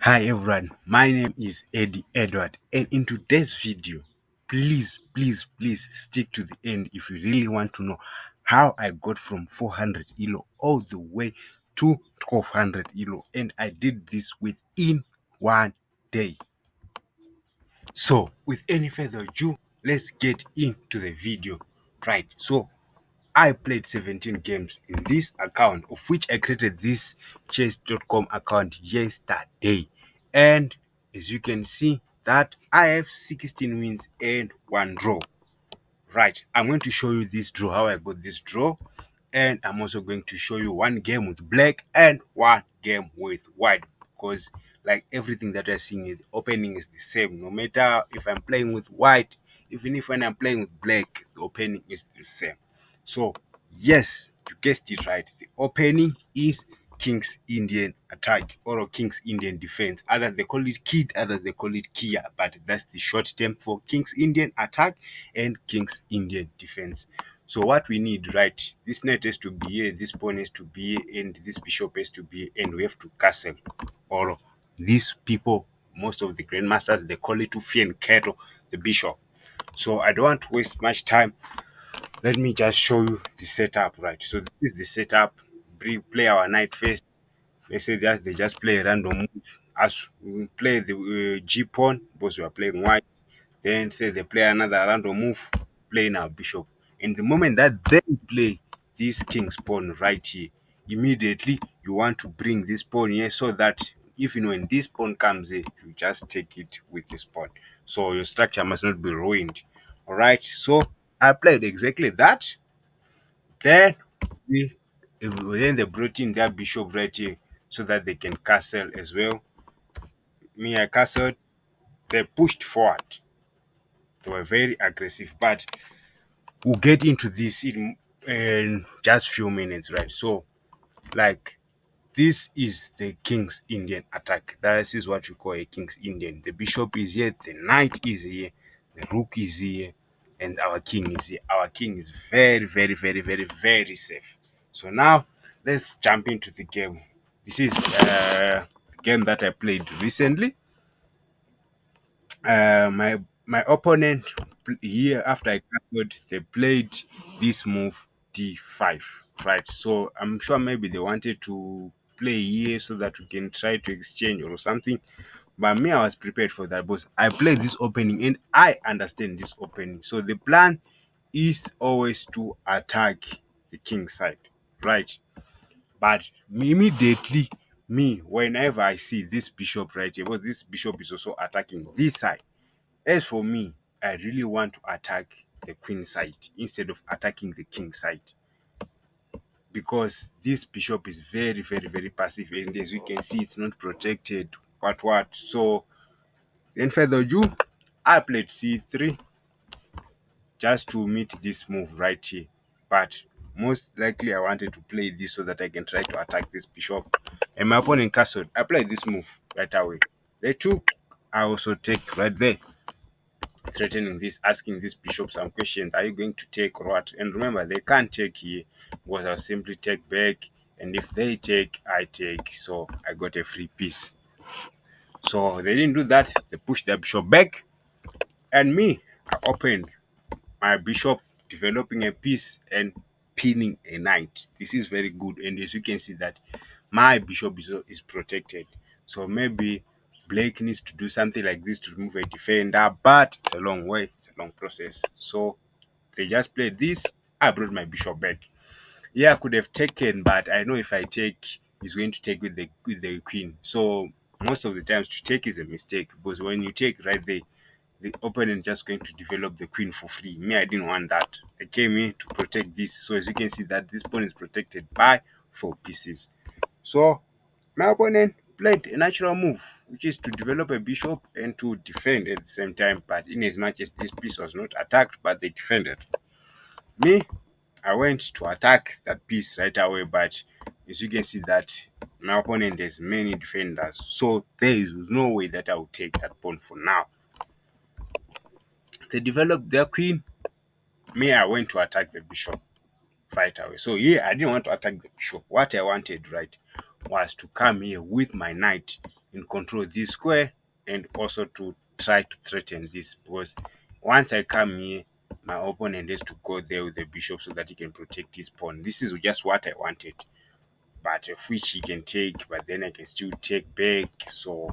Hi everyone, my name is Eddie Edward, and in today's video, please stick to the end if you really want to know how I got from 400 ELO all the way to 1200 ELO, and I did this within 1 day. So, with any further ado, let's get into the video. Right, so I played 17 games in this account, of which I created this chess.com account yesterday. And as you can see that I have 16 wins and 1 draw. Right, I'm going to show you this draw, how I got this draw. And I'm also going to show you one game with black and one game with white. Because like everything that I'm seeing, the opening is the same. No matter if I'm playing with white, even if when I'm playing with black, the opening is the same. So yes, you guessed it right. The opening is King's Indian attack or King's Indian defense. Others they call it Kid, others they call it Kia, but that's the short term for King's Indian attack and King's Indian defense. So what we need, right? This knight has to be here, this pawn has to be here, and this bishop has to be here, and we have to castle. Or these people, most of the grandmasters, they call it to and kettle the bishop. So I don't want to waste much time. Let me just show you the setup, right? So this is the setup. Play our knight first. Let's say that they just play a random move. As we play the G pawn, because we are playing white. Then say they play another random move, playing our bishop. And the moment that they play this king's pawn right here, immediately you want to bring this pawn here so that even when this pawn comes here, you just take it with this pawn. So your structure must not be ruined. All right. So I played exactly that. Then then they brought in their bishop right here so that they can castle as well. Me, I castled. They pushed forward. They were very aggressive, but we'll get into this in just few minutes, right? So, like, this is the King's Indian attack. That is what we call a King's Indian. The bishop is here, the knight is here, the rook is here, and our king is here. Our king is very safe. So now let's jump into the game. This is the game that I played recently. My opponent here after I castled, they played this move d5, right? So I'm sure maybe they wanted to play here so that we can try to exchange or something. But me, I was prepared for that because I played this opening and I understand this opening. So the plan is always to attack the king side, right? But immediately, me, whenever I see this bishop right here, because this bishop is also attacking this side. As for me, I really want to attack the queen side instead of attacking the king side because this bishop is very passive, and as you can see, it's not protected. What? So, then further ado, I played c3 just to meet this move right here. But most likely, I wanted to play this so that I can try to attack this bishop. And my opponent castled. I played this move right away. They took. I also take right there, threatening this, asking this bishop some questions. Are you going to take or what? And remember, they can't take here because I'll simply take back. And if they take, I take. So I got a free piece. So they didn't do that. They pushed their bishop back. And me, I opened my bishop, developing a piece and pinning a knight. This is very good. And as you can see that my bishop is protected. So maybe Blake needs to do something like this to remove a defender, but it's a long way. It's a long process. So they just played this. I brought my bishop back. Yeah, I could have taken, but I know if I take, he's going to take with the queen. So most of the times to take is a mistake because when you take right there, the opponent just going to develop the queen for free. Me, I didn't want that. I came in to protect this. So as you can see that this pawn is protected by 4 pieces. So my opponent played a natural move, which is to develop a bishop and to defend at the same time. But in as much as this piece was not attacked, but they defended. Me, I went to attack that piece right away, but as you can see that my opponent has many defenders. So there is no way that I will take that pawn for now. They developed their queen. Me, I went to attack the bishop right away. So here, I didn't want to attack the bishop. What I wanted, right, was to come here with my knight and control this square, and also to try to threaten this, because once I come here, my opponent has to go there with the bishop so that he can protect his pawn. This is just what I wanted, but of which he can take, but then I can still take back. So,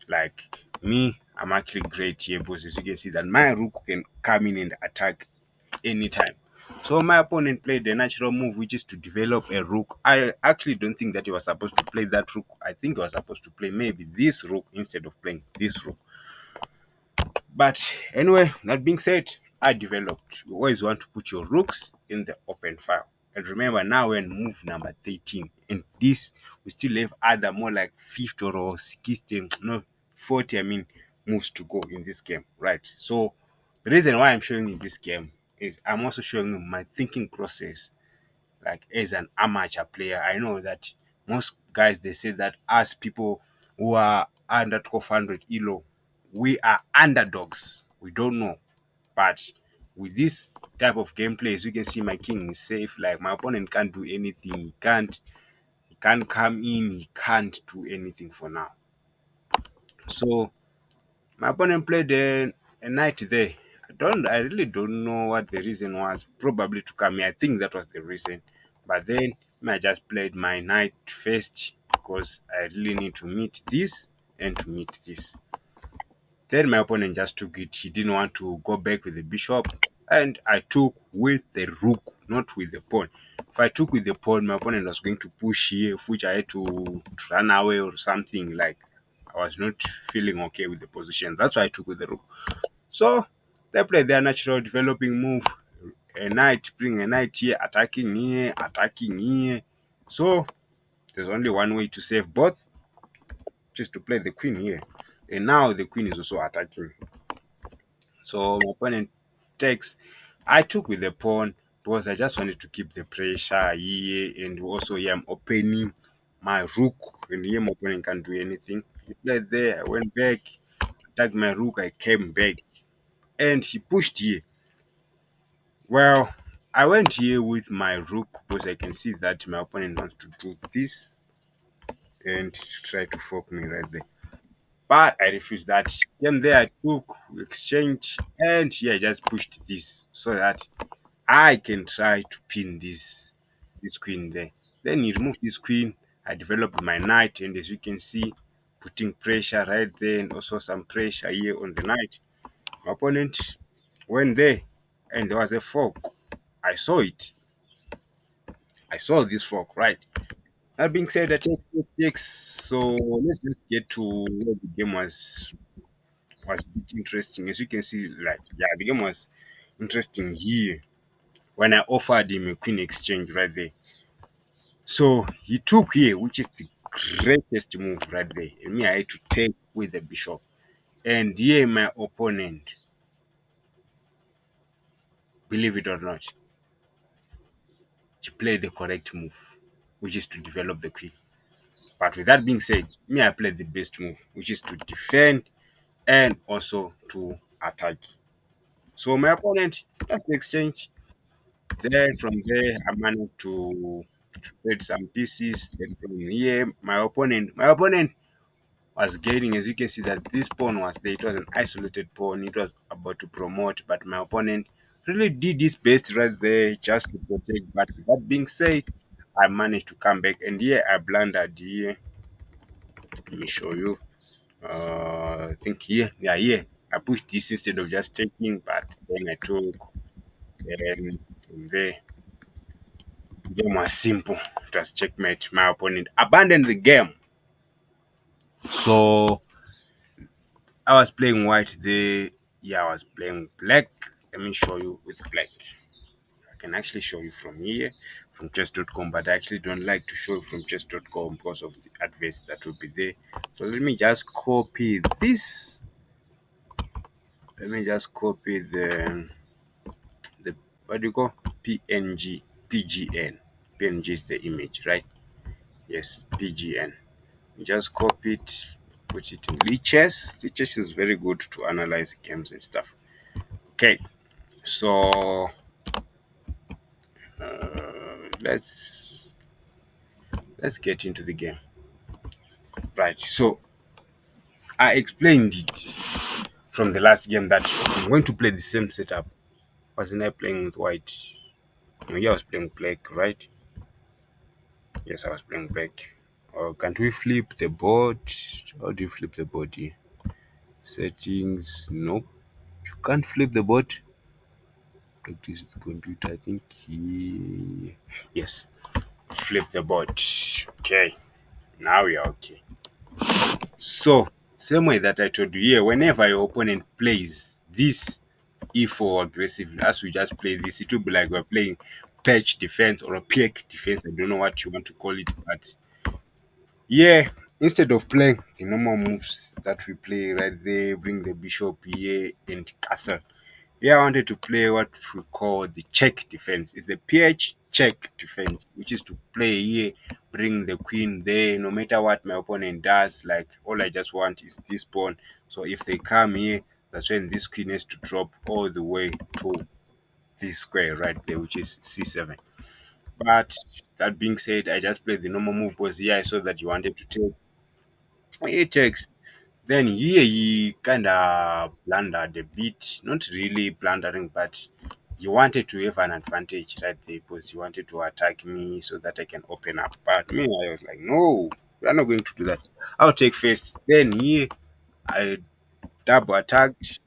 like me, I'm actually great here, because as you can see that my rook can come in and attack anytime. So my opponent played the natural move, which is to develop a rook. I actually don't think that he was supposed to play that rook. I think he was supposed to play maybe this rook instead of playing this rook. But anyway, that being said, I developed. You always want to put your rooks in the open file. And remember, now we're in move number 13. And this, we still have other more like 50 or 60, no, 40, I mean, moves to go in this game, right? So the reason why I'm showing you this game is I'm also showing you my thinking process. Like as an amateur player, I know that most guys, they say that us people who are under 1200 ELO, we are underdogs. We don't know. But with this type of gameplay, as you can see, my king is safe. Like my opponent can't do anything. He can't come in, he can't do anything for now. So my opponent played a knight there. I really don't know what the reason was. Probably to come here. I think that was the reason. But then I just played my knight first because I really need to meet this and to meet this. Then my opponent just took it. He didn't want to go back with the bishop. And I took with the rook, not with the pawn. If I took with the pawn, my opponent was going to push here, which I had to run away or something. Like I was not feeling okay with the position. That's why I took with the rook. So they played their natural developing move. A knight, bring a knight here, attacking here, attacking here. So there's only one way to save both, just to play the queen here. And now the queen is also attacking. So my opponent takes. I took with the pawn because I just wanted to keep the pressure here, and also here I'm opening my rook, and here my opponent can't do anything. He played there, I went back, attacked my rook, I came back, and he pushed here. Well, I went here with my rook because I can see that my opponent wants to do this and try to fork me right there. But I refused that. Then there I took, we exchanged, and here I just pushed this so that I can try to pin this queen there. Then he removed this queen. I developed my knight, and as you can see, putting pressure right there, and also some pressure here on the knight. My opponent went there, and there was a fork. I saw it. I saw this fork, right? That being said, I takes. So let's just get to where the game was a bit interesting. As you can see, like yeah, the game was interesting here when I offered him a queen exchange right there. So he took here, which is the greatest move right there. And me, I had to take with the bishop. And here my opponent, believe it or not, he played the correct move, which is to develop the queen. But with that being said, me, I played the best move, which is to defend and also to attack. So my opponent, that's the exchange. Then from there, I managed to trade some pieces. Then from here, my opponent was gaining. As you can see, that this pawn was there. It was an isolated pawn. It was about to promote, but my opponent really did his best right there just to protect. But with that being said, I managed to come back, and here I blundered here. Let me show you. I think here, yeah, here. I pushed this instead of just taking, but then I took. Then from there, the game was simple. It was checkmate. My opponent abandoned the game. So I was playing white there. Yeah, I was playing black. Let me show you with black. I can actually show you from here, from chess.com, but I actually don't like to show you from chess.com because of the adverts that will be there. So let me just copy this. Let me just copy the what do you call PNG PGN. PNG is the image, right? Yes, PGN. You just copy it, put it in Lichess. Lichess is very good to analyze games and stuff. Okay, so let's get into the game. Right. So I explained it from the last game that I'm going to play the same setup. Wasn't I playing with white? No, yeah, I was playing black, right? Yes, I was playing black. Can't we flip the board? How do you flip the board here? Settings? Nope. You can't flip the board. Practice with the computer. I think yes. Flip the board. Okay. Now we are okay. So same way that I told you here, whenever your opponent plays this E4 aggressively, as we just play this, it will be like we're playing patch defense or a peak defense. I don't know what you want to call it, but yeah, instead of playing the normal moves that we play right there, bring the bishop here and castle. Yeah, I wanted to play what we call the check defense. It's the PH check defense, which is to play here, bring the queen there. No matter what my opponent does, like all I just want is this pawn. So if they come here, that's when this queen has to drop all the way to this square right there, which is c7. But that being said, I just played the normal move because here I saw that you wanted to take. It takes. Then here he kind of blundered a bit, not really blundering, but he wanted to have an advantage right there because he wanted to attack me so that I can open up. But me, I was like, no, we are not going to do that. I'll take first. Then here I double attacked.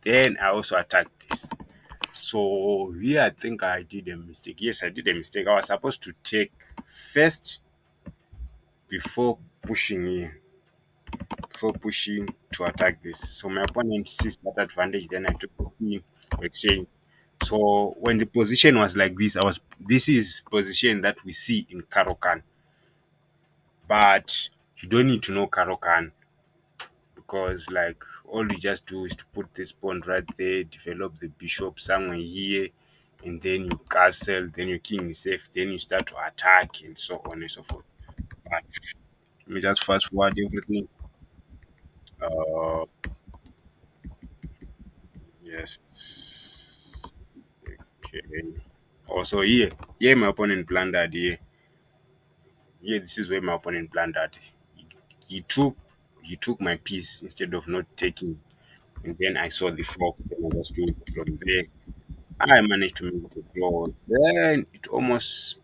Then I also attacked this. So here I think I did a mistake. Yes, I did a mistake. I was supposed to take first before pushing here. Before pushing to attack this. So my opponent sees that advantage, then I took the queen exchange. So when the position was like this, I was this is position that we see in Karokan. But you don't need to know Karokan because like all you just do is to put this pawn right there, develop the bishop somewhere here, and then you castle, then your king is safe, then you start to attack and so on and so forth. But let me just fast forward everything. Uh yes. Okay. Also here, my opponent blundered here. Here, this is where my opponent blundered. He took he took my piece instead of not taking. And then I saw the fox, then I just took it from there. I managed to make the draw. Then it almost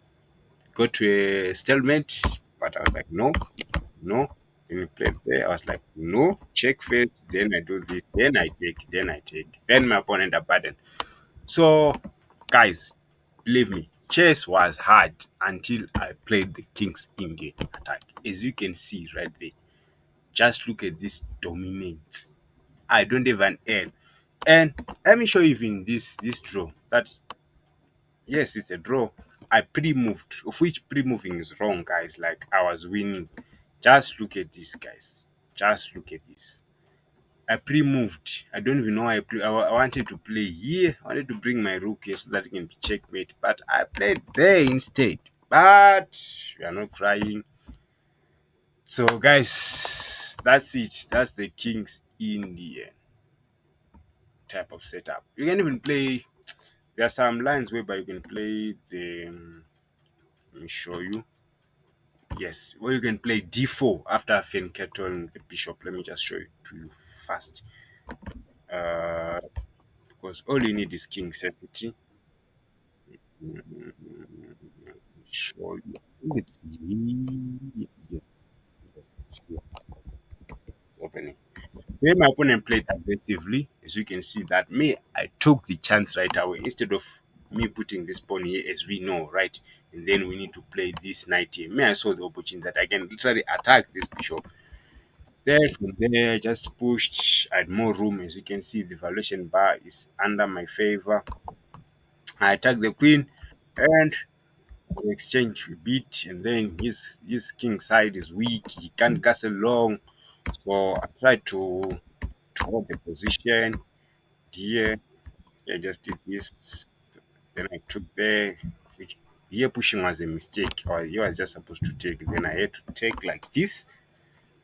got to a stalemate, but I was like, no, no. Then we played there. I was like, no, check first, then I do this, then I take, then I take. Then my opponent abandoned. So, guys, believe me, chess was hard until I played the King's Indian attack. As you can see right there, just look at this dominance. I don't have an L. And let me show you even this draw. That yes, it's a draw. I pre-moved, of which pre-moving is wrong, guys. Like I was winning. Just look at this, guys. Just look at this. I pre-moved. I don't even know why I wanted to play here. I wanted to bring my rook here so that it can be checkmate. But I played there instead. But we are not crying. So guys, that's it. That's the King's Indian type of setup. You can even play. There are some lines whereby you can play the. Let me show you. Yes, where you can play d4 after Fenketon the bishop. Let me just show it to you fast. Uh, because all you need is king 70. Show you. It's yes, yes, it's here. It's opening. When my opponent played aggressively, as you can see that me, I took the chance right away instead of me putting this pawn here as we know, right? And then we need to play this knight here. Me, I saw the opportunity that I can literally attack this bishop. Then from there, I just pushed. I had more room. As you can see, the valuation bar is under my favor. I attack the queen and we exchange a bit, and then his king side is weak. He can't castle long. So I tried to hold the position here. I just did this. Then I took there, which here pushing was a mistake. Or you was just supposed to take. Then I had to take like this,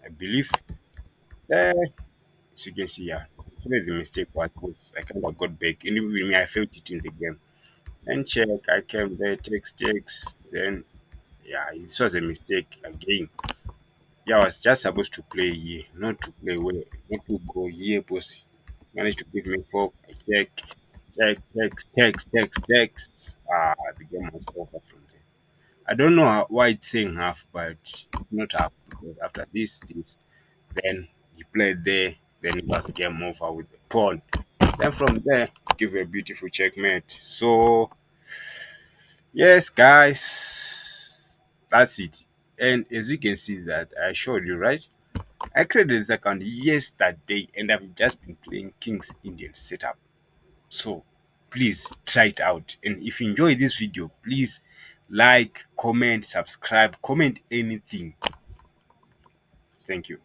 I believe. There, as you can see, yeah. So the mistake was because I kind of got back. And even me, I felt it in the game. Then check, I came there, takes, then yeah, it was a mistake again. Yeah, I was just supposed to play here, not to play where, not to go here, boss. Managed to give me four. I text. Ah, the game was over from there. I don't know why it's saying half, but it's not half because after this, then he played there, then it was game over with the pawn. Then from there, give a beautiful checkmate. So yes, guys, that's it. And as you can see that I showed you, right? I created this account yesterday and I've just been playing King's Indian setup. So please try it out. And if you enjoy this video, please like, comment, subscribe, comment anything. Thank you.